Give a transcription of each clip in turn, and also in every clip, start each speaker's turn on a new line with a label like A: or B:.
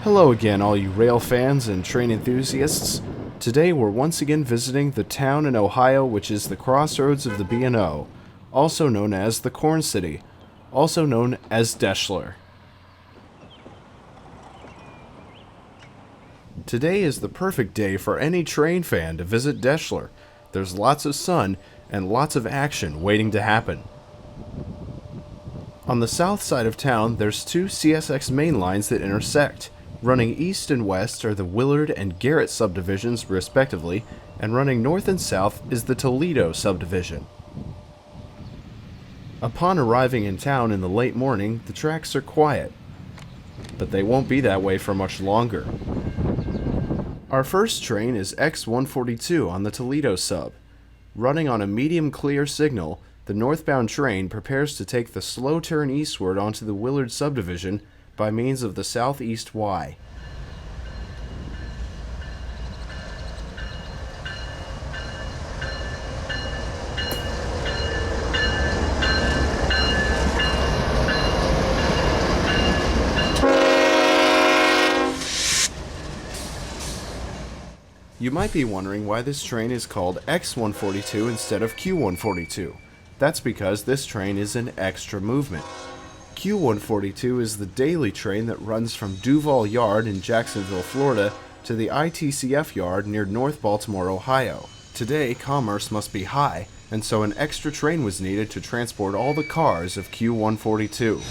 A: Hello again, all you rail fans and train enthusiasts. Today we're once again visiting the town in Ohio which is the crossroads of the B&O, also known as the Corn City, also known as Deshler. Today is the perfect day for any train fan to visit Deshler. There's lots of sun and lots of action waiting to happen. On the south side of town, there's two CSX main lines that intersect. Running east and west are the Willard and Garrett subdivisions, respectively, and running north and south is the Toledo Subdivision. Upon arriving in town in the late morning, the tracks are quiet, but they won't be that way for much longer. Our first train is X142 on the Toledo Sub. Running on a medium clear signal, the northbound train prepares to take the slow turn eastward onto the Willard Subdivision by means of the SE Wye. You might be wondering why this train is called X142 instead of Q142. That's because this train is an extra movement. Q142 is the daily train that runs from Duval Yard in Jacksonville, Florida to the ITCF yard near North Baltimore, Ohio. Today, commerce must be high, and so an extra train was needed to transport all the cars of Q142.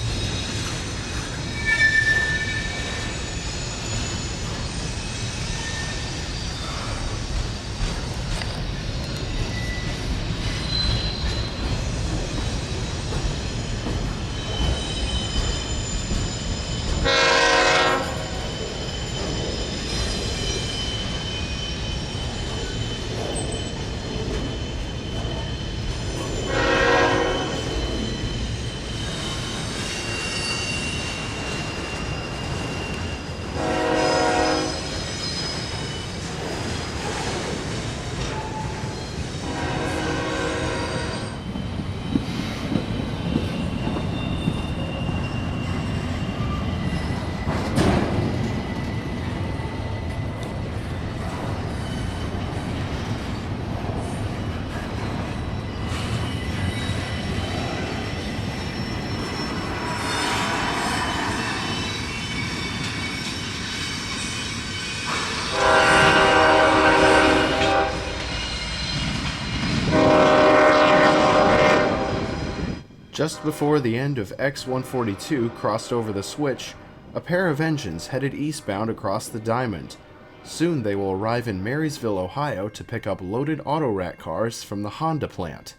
A: Just before the end of X142 crossed over the switch, a pair of engines headed eastbound across the diamond. Soon they will arrive in Marysville, Ohio to pick up loaded auto-rat cars from the Honda plant.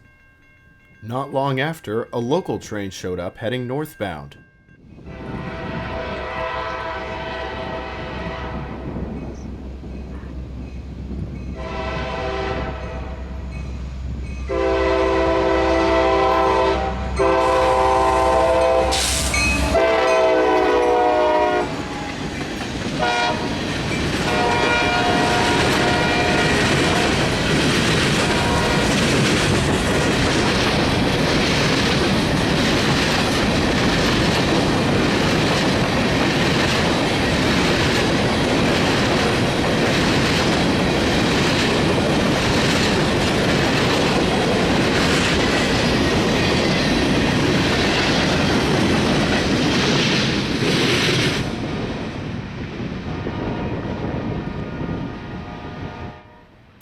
A: Not long after, a local train showed up heading northbound.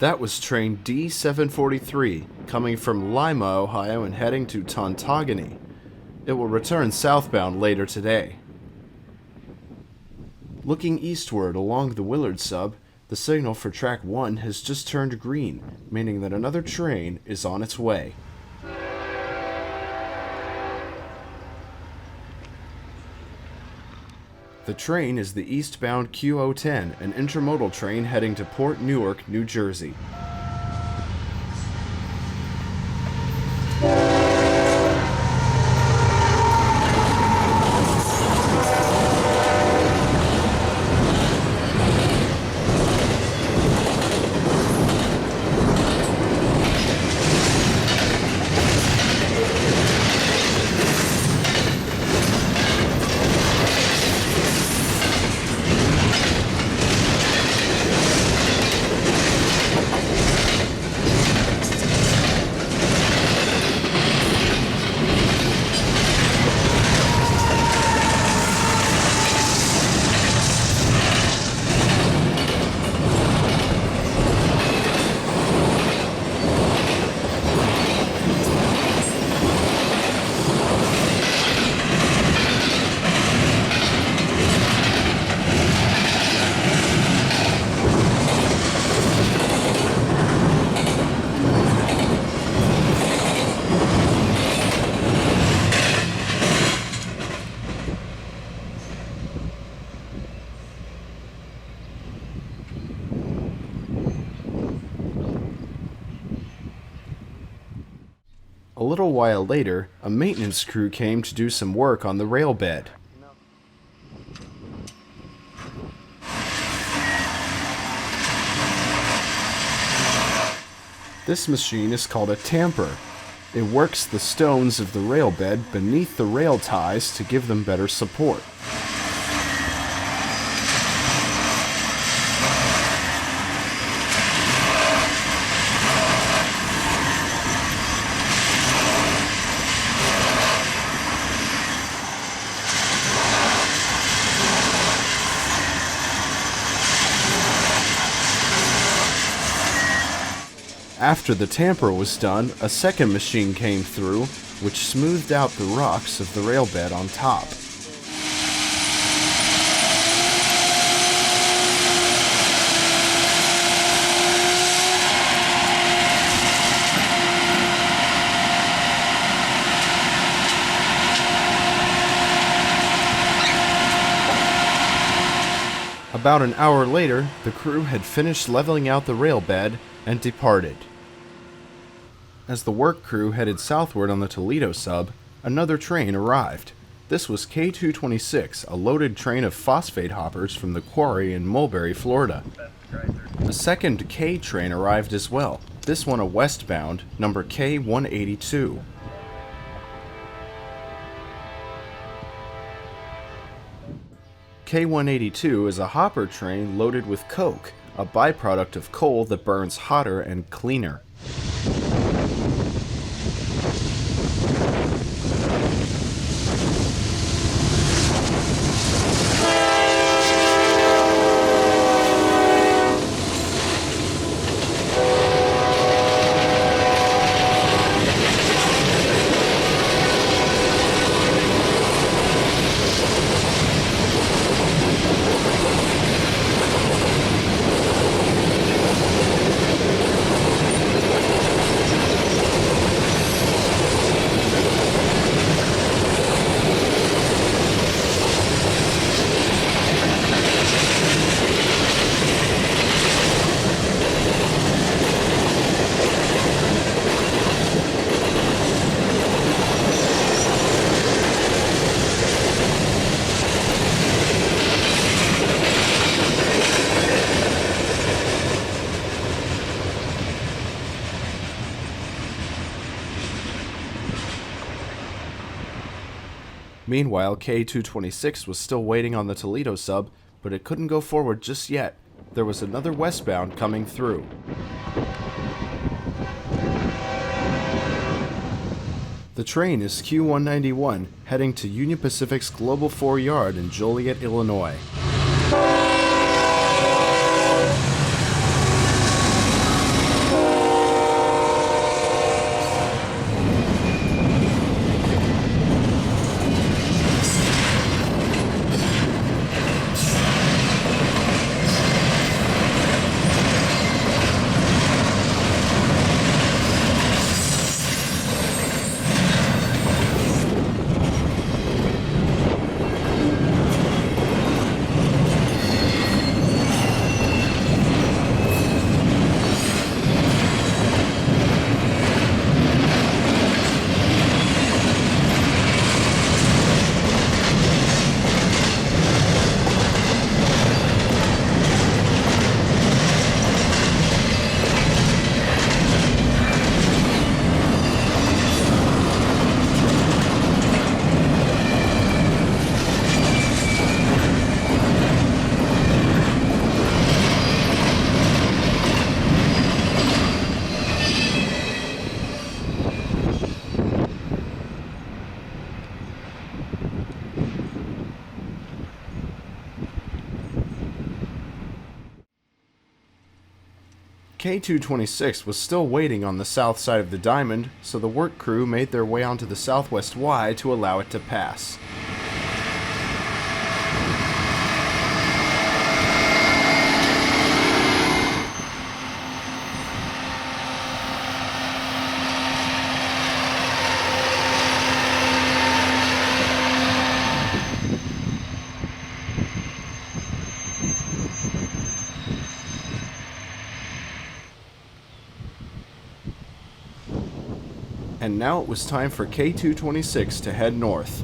A: That was train D743, coming from Lima, Ohio and heading to Tontogany. It will return southbound later today. Looking eastward along the Willard Sub, the signal for track 1 has just turned green, meaning that another train is on its way. The train is the eastbound Q010, an intermodal train heading to Port Newark, New Jersey. while later, a maintenance crew came to do some work on the rail bed. This machine is called a tamper. It works the stones of the rail bed beneath the rail ties to give them better support. After the tamper was done, a second machine came through, which smoothed out the rocks of the rail bed on top. About an hour later, the crew had finished leveling out the rail bed and departed. As the work crew headed southward on the Toledo Sub, another train arrived. This was K226, a loaded train of phosphate hoppers from the quarry in Mulberry, Florida. A second K train arrived as well, this one a westbound, number K182. K182 is a hopper train loaded with coke, a byproduct of coal that burns hotter and cleaner. Meanwhile, K226 was still waiting on the Toledo Sub, but it couldn't go forward just yet. There was another westbound coming through. The train is Q191, heading to Union Pacific's Global 4 Yard in Joliet, Illinois. K226 was still waiting on the south side of the diamond, so the work crew made their way onto the southwest Y to allow it to pass. And now it was time for K226 to head north.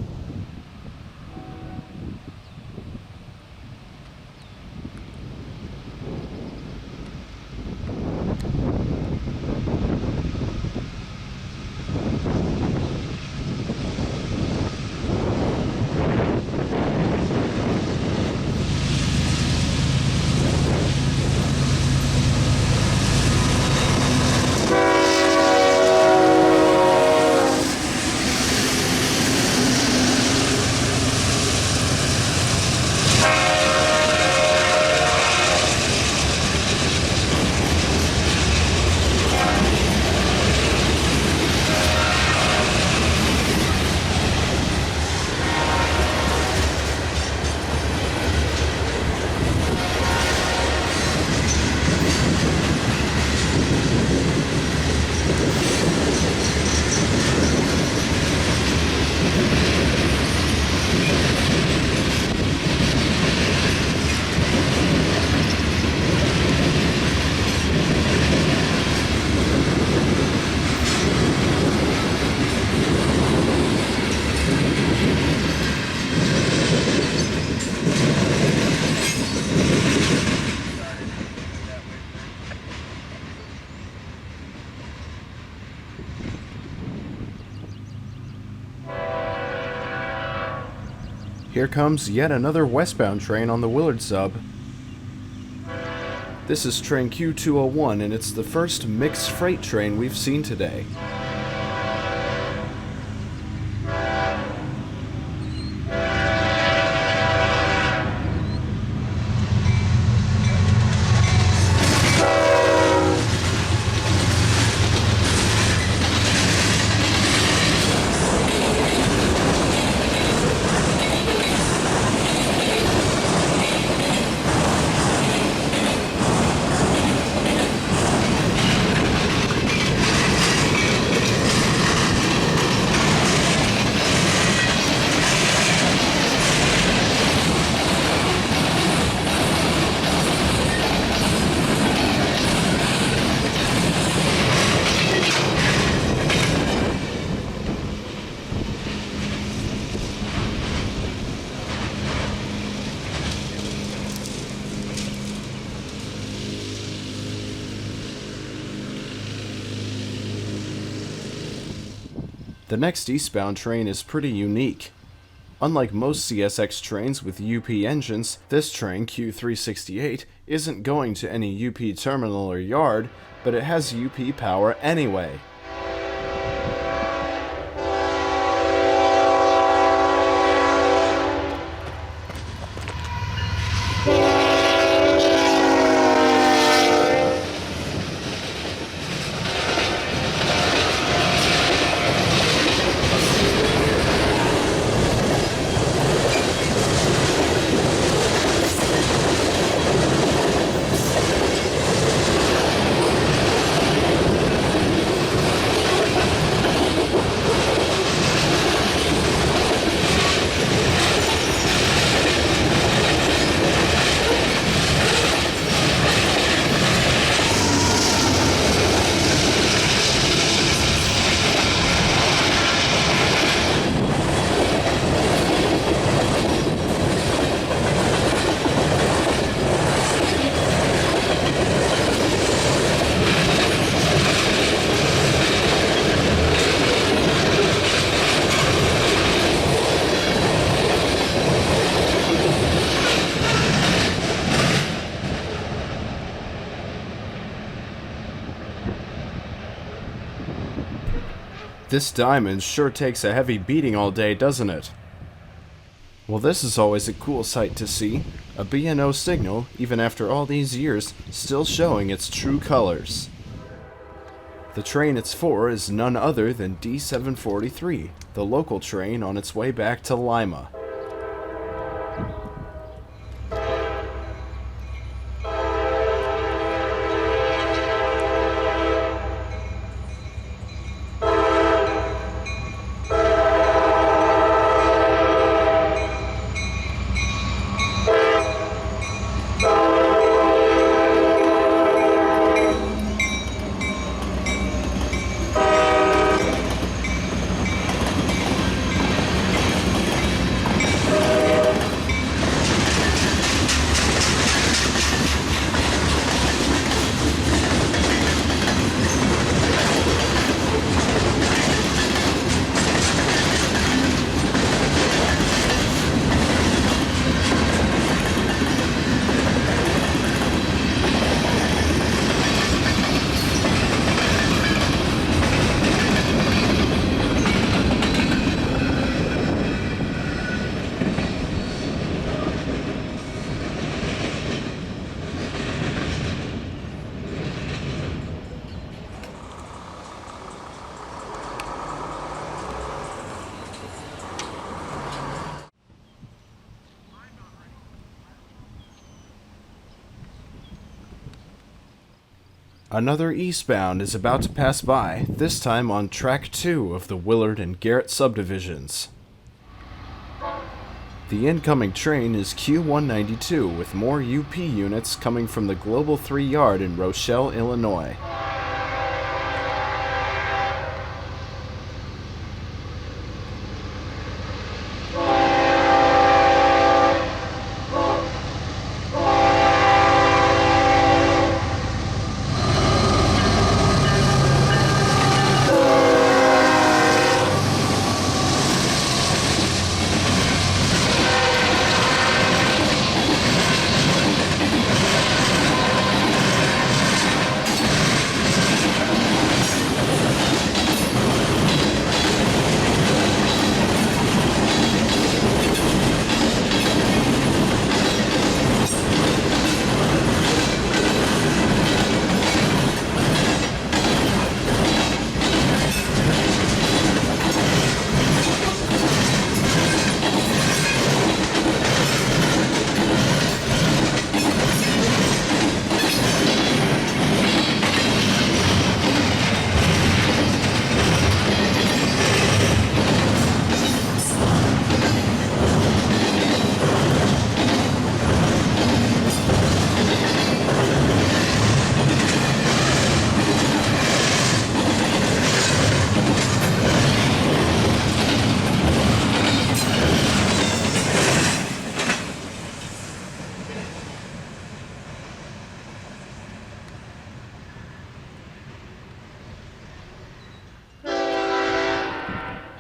A: Here comes yet another westbound train on the Willard Sub. This is train Q201, and it's the first mixed freight train we've seen today. The next eastbound train is pretty unique. Unlike most CSX trains with UP engines, this train, Q368, isn't going to any UP terminal or yard, but it has UP power anyway. This diamond sure takes a heavy beating all day, doesn't it? Well, this is always a cool sight to see. A B&O signal, even after all these years, still showing its true colors. The train it's for is none other than D743, the local train on its way back to Lima. Another eastbound is about to pass by, this time on Track 2 of the Willard and Garrett Subdivisions. The incoming train is Q192 with more UP units coming from the Global 3 yard in Rochelle, Illinois.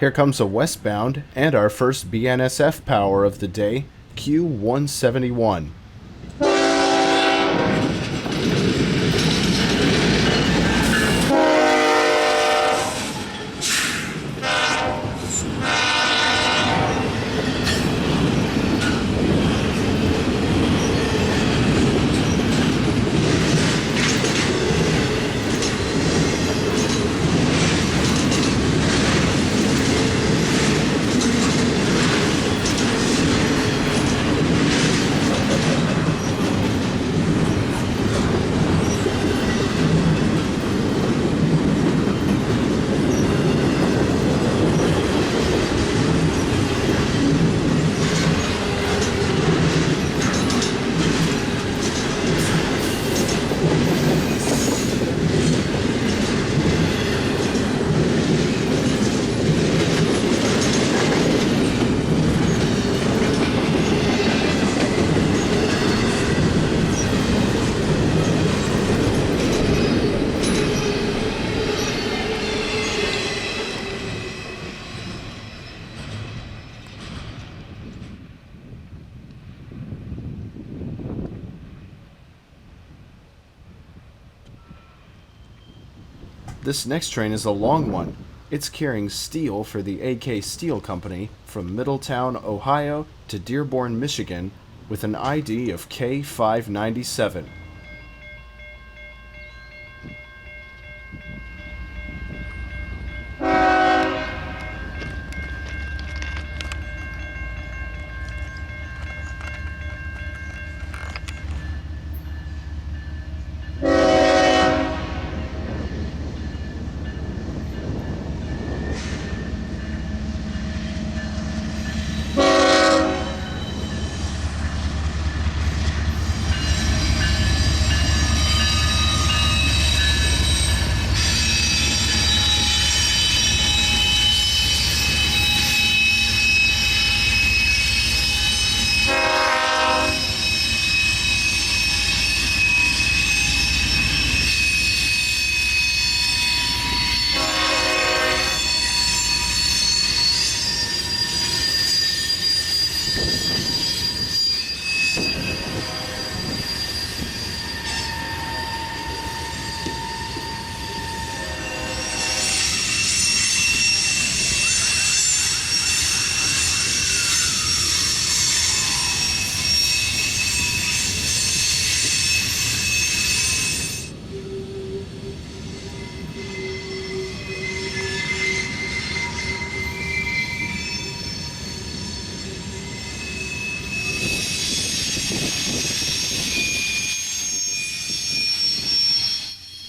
A: Here comes a westbound and our first BNSF power of the day, Q171. This next train is a long one. It's carrying steel for the AK Steel Company from Middletown, Ohio to Dearborn, Michigan with an ID of K597.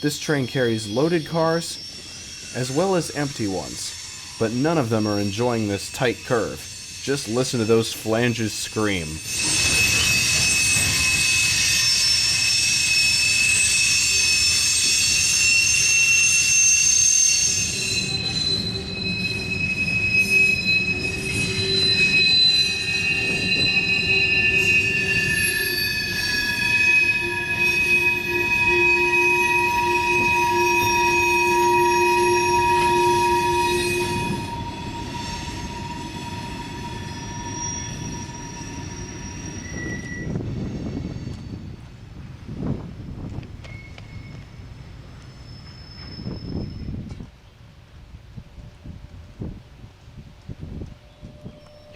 A: This train carries loaded cars as well as empty ones, but none of them are enjoying this tight curve. Just listen to those flanges scream.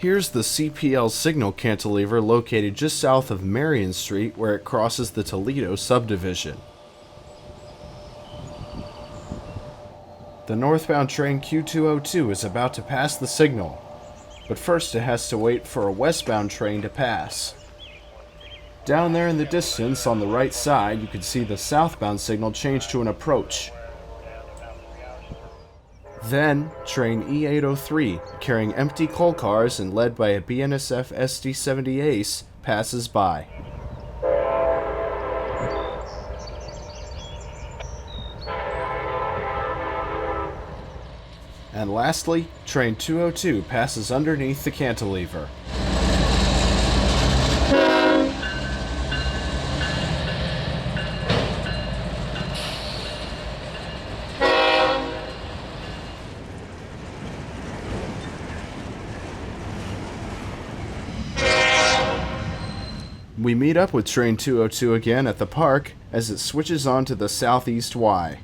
A: Here's the CPL signal cantilever located just south of Marion Street where it crosses the Toledo Subdivision. The northbound train Q202 is about to pass the signal, but first it has to wait for a westbound train to pass. Down there in the distance on the right side, you can see the southbound signal change to an approach. Then, train E803, carrying empty coal cars and led by a BNSF SD70ACe, passes by. And lastly, train 202 passes underneath the cantilever. We meet up with train 202 again at the park as it switches on to the southeast Wye.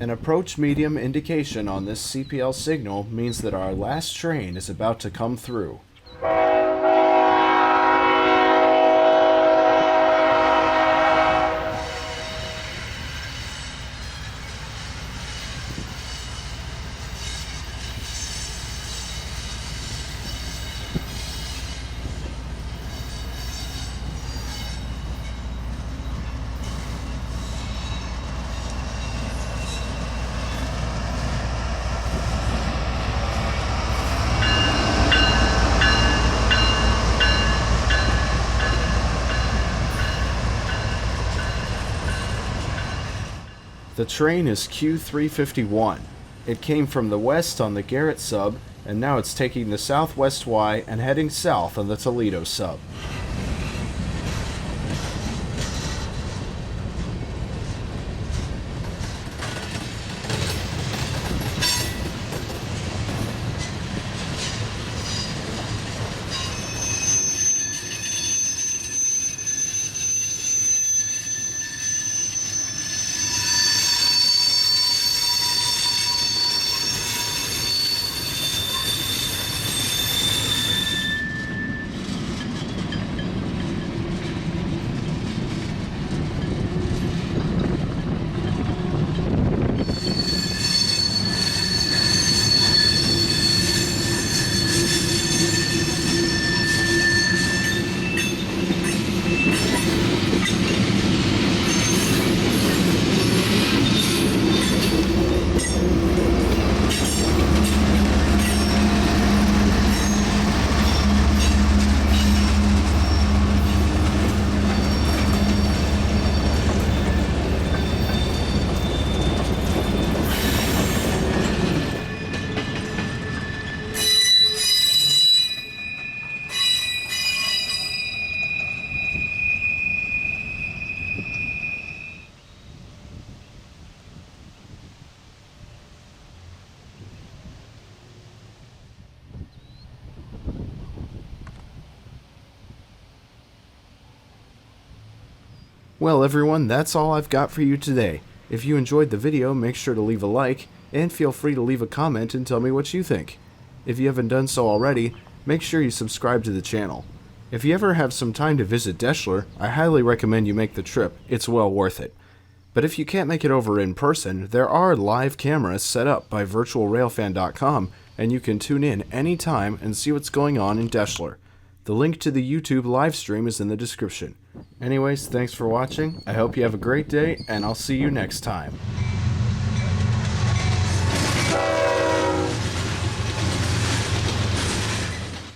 A: An approach medium indication on this CPL signal means that our last train is about to come through. The train is Q351. It came from the west on the Garrett Sub, and now it's taking the southwest Wye and heading south on the Toledo Sub. Well everyone, that's all I've got for you today. If you enjoyed the video, make sure to leave a like, and feel free to leave a comment and tell me what you think. If you haven't done so already, make sure you subscribe to the channel. If you ever have some time to visit Deshler, I highly recommend you make the trip. It's well worth it. But if you can't make it over in person, there are live cameras set up by virtualrailfan.com, and you can tune in anytime and see what's going on in Deshler. The link to the YouTube live stream is in the description. Anyways, thanks for watching. I hope you have a great day, and I'll see you next time.